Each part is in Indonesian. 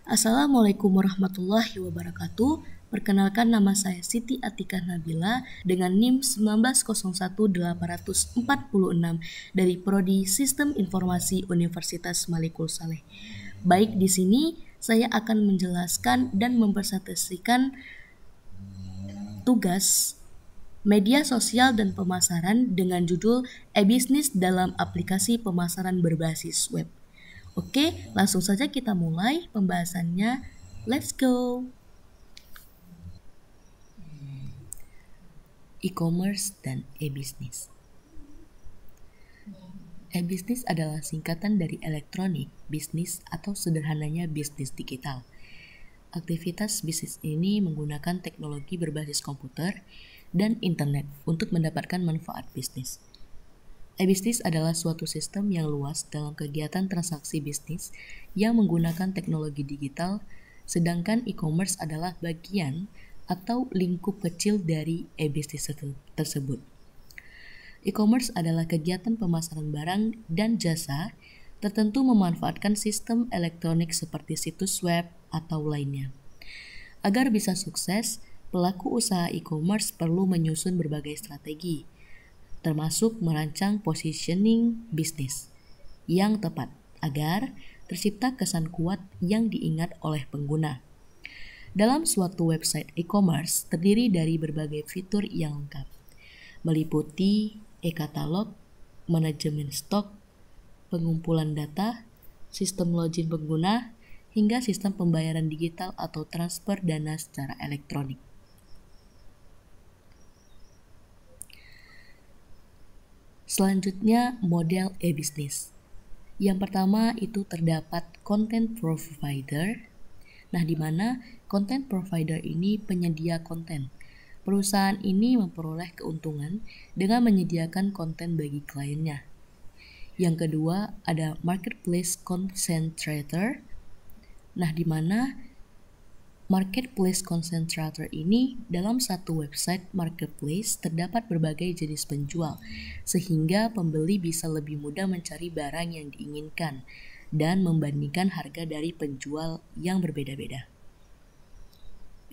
Assalamualaikum warahmatullahi wabarakatuh. Perkenalkan, nama saya Siti Atika Nabila dengan NIM 1901846 dari Prodi Sistem Informasi Universitas Malikul Saleh. Baik, di sini saya akan menjelaskan dan mempresentasikan tugas media sosial dan pemasaran dengan judul e-bisnis dalam aplikasi pemasaran berbasis web. Oke, langsung saja kita mulai pembahasannya. Let's go! E-commerce dan e-bisnis. E-bisnis adalah singkatan dari elektronik, bisnis, atau sederhananya bisnis digital. Aktivitas bisnis ini menggunakan teknologi berbasis komputer dan internet untuk mendapatkan manfaat bisnis. E-bisnis adalah suatu sistem yang luas dalam kegiatan transaksi bisnis yang menggunakan teknologi digital, sedangkan e-commerce adalah bagian atau lingkup kecil dari e-bisnis tersebut. E-commerce adalah kegiatan pemasaran barang dan jasa tertentu memanfaatkan sistem elektronik seperti situs web atau lainnya. Agar bisa sukses, pelaku usaha e-commerce perlu menyusun berbagai strategi, termasuk merancang positioning bisnis yang tepat agar tercipta kesan kuat yang diingat oleh pengguna. Dalam suatu website e-commerce terdiri dari berbagai fitur yang lengkap, meliputi e-katalog, manajemen stok, pengumpulan data, sistem login pengguna, hingga sistem pembayaran digital atau transfer dana secara elektronik. Selanjutnya, model e-bisnis. Yang pertama itu terdapat content provider. Nah, di mana content provider ini penyedia konten. Perusahaan ini memperoleh keuntungan dengan menyediakan konten bagi kliennya. Yang kedua, ada marketplace concentrator. Nah, di mana marketplace concentrator ini dalam satu website marketplace terdapat berbagai jenis penjual, sehingga pembeli bisa lebih mudah mencari barang yang diinginkan dan membandingkan harga dari penjual yang berbeda-beda.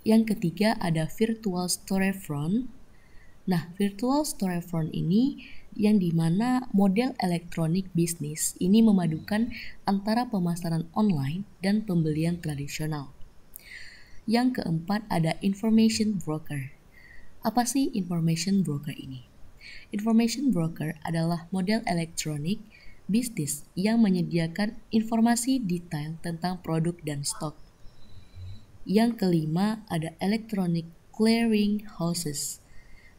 Yang ketiga ada virtual storefront. Nah, virtual storefront ini yang dimana model elektronik bisnis ini memadukan antara pemasaran online dan pembelian tradisional. Yang keempat ada information broker. Apa sih information broker ini? Information broker adalah model elektronik bisnis yang menyediakan informasi detail tentang produk dan stok. Yang kelima ada electronic clearing houses.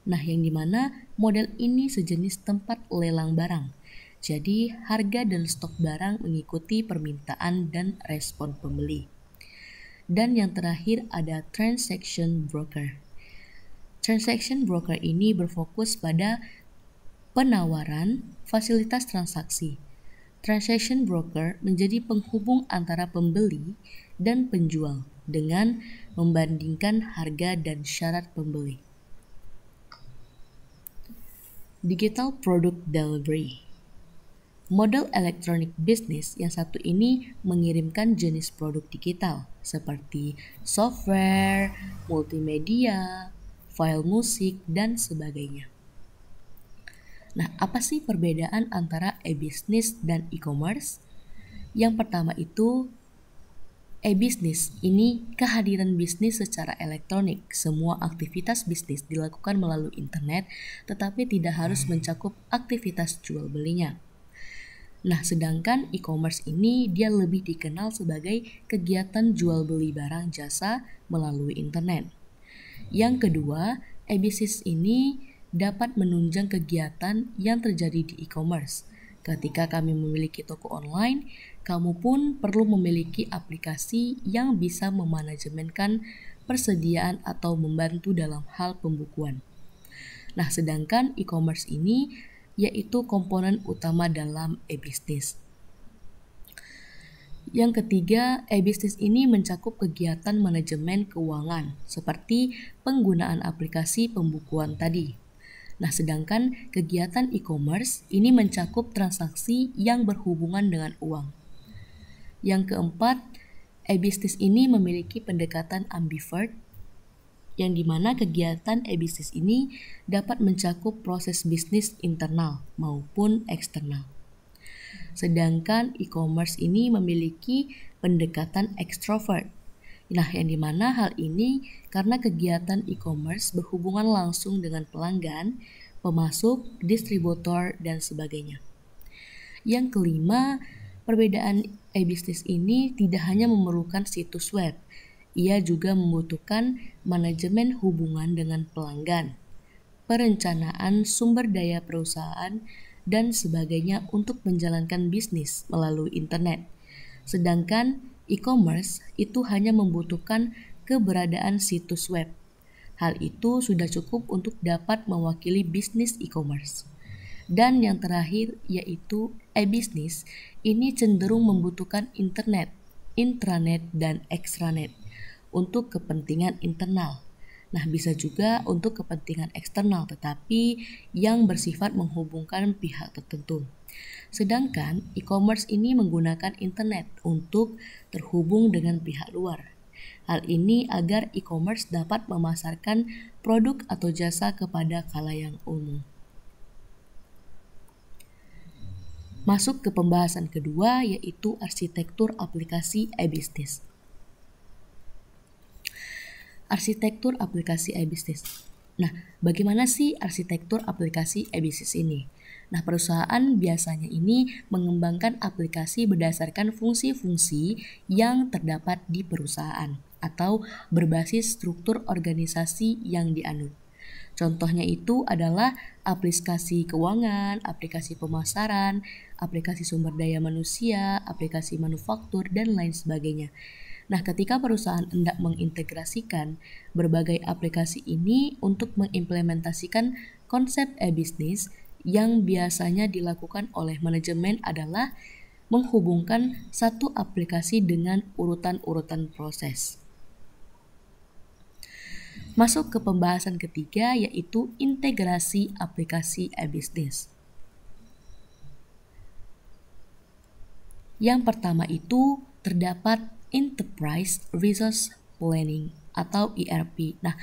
Nah, yang dimana model ini sejenis tempat lelang barang. Jadi harga dan stok barang mengikuti permintaan dan respon pembeli. Dan yang terakhir ada transaction broker. Transaction broker ini berfokus pada penawaran fasilitas transaksi. Transaction broker menjadi penghubung antara pembeli dan penjual dengan membandingkan harga dan syarat pembeli. Digital Product Delivery. Model elektronik bisnis yang satu ini mengirimkan jenis produk digital seperti software, multimedia, file musik, dan sebagainya. Nah, apa sih perbedaan antara e-bisnis dan e-commerce? Yang pertama itu e-bisnis ini kehadiran bisnis secara elektronik. Semua aktivitas bisnis dilakukan melalui internet, tetapi tidak harus mencakup aktivitas jual belinya. Nah, sedangkan e-commerce ini dia lebih dikenal sebagai kegiatan jual beli barang jasa melalui internet. Yang kedua, e-bisnis ini dapat menunjang kegiatan yang terjadi di e-commerce. Ketika kami memiliki toko online, kamu pun perlu memiliki aplikasi yang bisa memanajemenkan persediaan atau membantu dalam hal pembukuan. Nah, sedangkan e-commerce ini yaitu komponen utama dalam e-bisnis. Yang ketiga, e-bisnis ini mencakup kegiatan manajemen keuangan seperti penggunaan aplikasi pembukuan tadi. Nah, sedangkan kegiatan e-commerce ini mencakup transaksi yang berhubungan dengan uang. Yang keempat, E-business ini memiliki pendekatan ambivert, yang dimana kegiatan e-business ini dapat mencakup proses bisnis internal maupun eksternal. Sedangkan e-commerce ini memiliki pendekatan extrovert. Nah, yang dimana hal ini karena kegiatan e-commerce berhubungan langsung dengan pelanggan, pemasok, distributor, dan sebagainya. Yang kelima, perbedaan e-business ini tidak hanya memerlukan situs web, ia juga membutuhkan manajemen hubungan dengan pelanggan, perencanaan sumber daya perusahaan, dan sebagainya untuk menjalankan bisnis melalui internet. Sedangkan e-commerce itu hanya membutuhkan keberadaan situs web. Hal itu sudah cukup untuk dapat mewakili bisnis e-commerce. Dan yang terakhir yaitu e-business ini cenderung membutuhkan internet, intranet, dan extranet untuk kepentingan internal. Nah, bisa juga untuk kepentingan eksternal tetapi yang bersifat menghubungkan pihak tertentu. Sedangkan e-commerce ini menggunakan internet untuk terhubung dengan pihak luar. Hal ini agar e-commerce dapat memasarkan produk atau jasa kepada khalayak umum. Masuk ke pembahasan kedua yaitu arsitektur aplikasi e-business. Arsitektur aplikasi e-business. Nah, bagaimana sih arsitektur aplikasi e-business ini? Nah, perusahaan biasanya ini mengembangkan aplikasi berdasarkan fungsi-fungsi yang terdapat di perusahaan atau berbasis struktur organisasi yang dianut. Contohnya itu adalah aplikasi keuangan, aplikasi pemasaran, aplikasi sumber daya manusia, aplikasi manufaktur, dan lain sebagainya. Nah, ketika perusahaan hendak mengintegrasikan berbagai aplikasi ini untuk mengimplementasikan konsep e-business, yang biasanya dilakukan oleh manajemen adalah menghubungkan satu aplikasi dengan urutan-urutan proses. Masuk ke pembahasan ketiga yaitu integrasi aplikasi e-business. Yang pertama itu terdapat Enterprise Resource Planning atau ERP. Nah,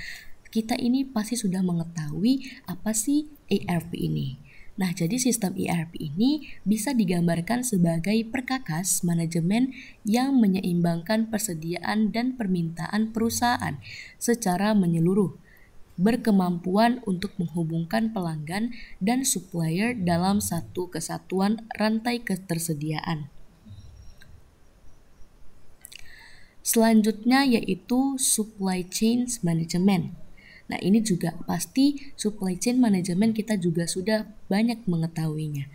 kita ini pasti sudah mengetahui apa sih ERP ini. Nah, jadi sistem ERP ini bisa digambarkan sebagai perkakas manajemen yang menyeimbangkan persediaan dan permintaan perusahaan secara menyeluruh, berkemampuan untuk menghubungkan pelanggan dan supplier dalam satu kesatuan rantai ketersediaan. Selanjutnya yaitu supply chain management. Nah, ini juga pasti supply chain management kita juga sudah banyak mengetahuinya.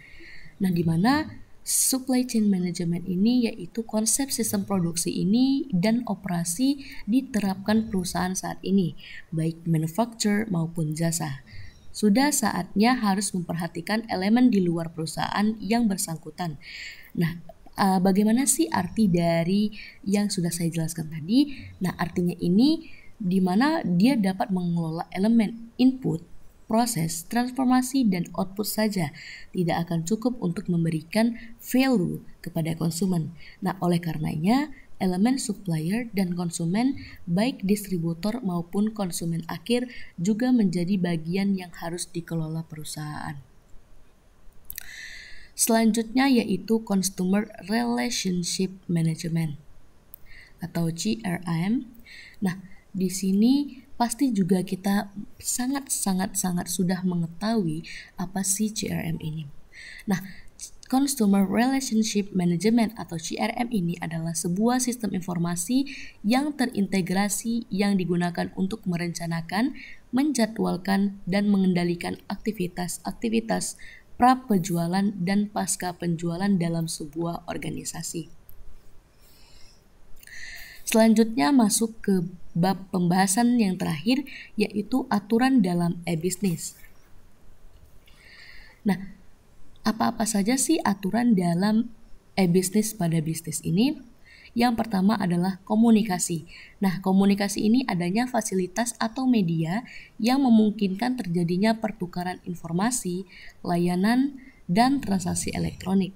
Nah, di mana supply chain management ini yaitu konsep sistem produksi ini dan operasi diterapkan perusahaan saat ini, baik manufacturer maupun jasa. Sudah saatnya harus memperhatikan elemen di luar perusahaan yang bersangkutan. Nah, bagaimana sih arti dari yang sudah saya jelaskan tadi? Nah, artinya ini di mana dia dapat mengelola elemen input, proses, transformasi, dan output saja, tidak akan cukup untuk memberikan value kepada konsumen. Nah, oleh karenanya, elemen supplier dan konsumen, baik distributor maupun konsumen akhir, juga menjadi bagian yang harus dikelola perusahaan. Selanjutnya yaitu Customer Relationship Management atau CRM. Nah, di sini pasti juga kita sangat sudah mengetahui apa sih CRM ini. Nah, Customer Relationship Management atau CRM ini adalah sebuah sistem informasi yang terintegrasi yang digunakan untuk merencanakan, menjadwalkan, dan mengendalikan aktivitas-aktivitas pra-penjualan dan pasca penjualan dalam sebuah organisasi. Selanjutnya masuk ke bab pembahasan yang terakhir yaitu aturan dalam e-business. Nah, apa-apa saja sih aturan dalam e-business pada bisnis ini? Yang pertama adalah komunikasi. Nah, komunikasi ini adanya fasilitas atau media yang memungkinkan terjadinya pertukaran informasi, layanan, dan transaksi elektronik.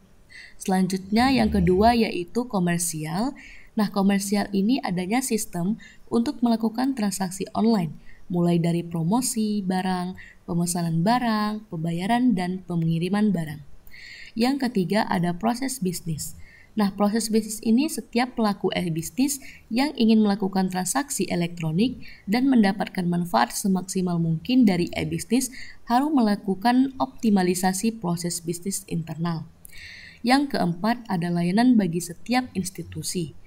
Selanjutnya yang kedua yaitu komersial. Nah, komersial ini adanya sistem untuk melakukan transaksi online, mulai dari promosi barang, pemesanan barang, pembayaran, dan pengiriman barang. Yang ketiga ada proses bisnis. Nah, proses bisnis ini setiap pelaku bisnis yang ingin melakukan transaksi elektronik dan mendapatkan manfaat semaksimal mungkin dari bisnis harus melakukan optimalisasi proses bisnis internal. Yang keempat ada layanan bagi setiap institusi.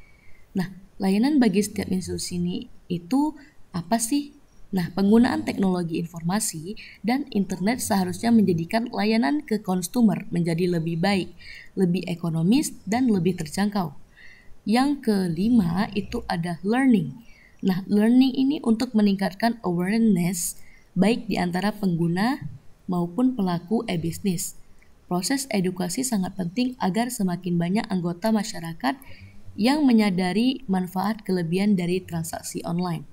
Nah, layanan bagi setiap institusi ini itu apa sih? Nah, penggunaan teknologi informasi dan internet seharusnya menjadikan layanan ke konsumer menjadi lebih baik, lebih ekonomis, dan lebih terjangkau. Yang kelima itu ada learning. Nah, learning ini untuk meningkatkan awareness baik di antara pengguna maupun pelaku e-bisnis. Proses edukasi sangat penting agar semakin banyak anggota masyarakat yang menyadari manfaat kelebihan dari transaksi online.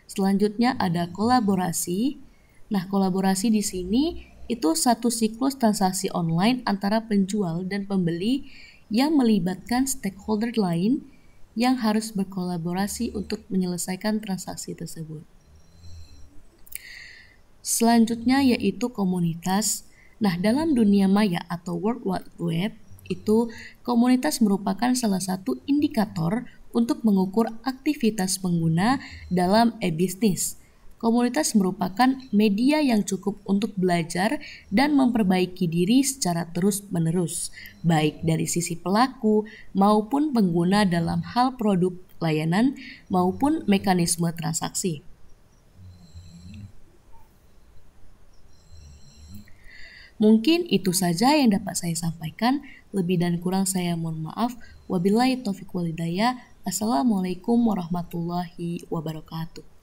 Selanjutnya ada kolaborasi. Nah, kolaborasi di sini itu satu siklus transaksi online antara penjual dan pembeli yang melibatkan stakeholder lain yang harus berkolaborasi untuk menyelesaikan transaksi tersebut. Selanjutnya yaitu komunitas. Nah, dalam dunia maya atau World Wide Web, itu komunitas merupakan salah satu indikator untuk mengukur aktivitas pengguna dalam e-bisnis. Komunitas merupakan media yang cukup untuk belajar dan memperbaiki diri secara terus-menerus, baik dari sisi pelaku maupun pengguna dalam hal produk, layanan, maupun mekanisme transaksi. Mungkin itu saja yang dapat saya sampaikan. Lebih dan kurang saya mohon maaf. Wabillahi taufiq wal hidayah. Assalamualaikum warahmatullahi wabarakatuh.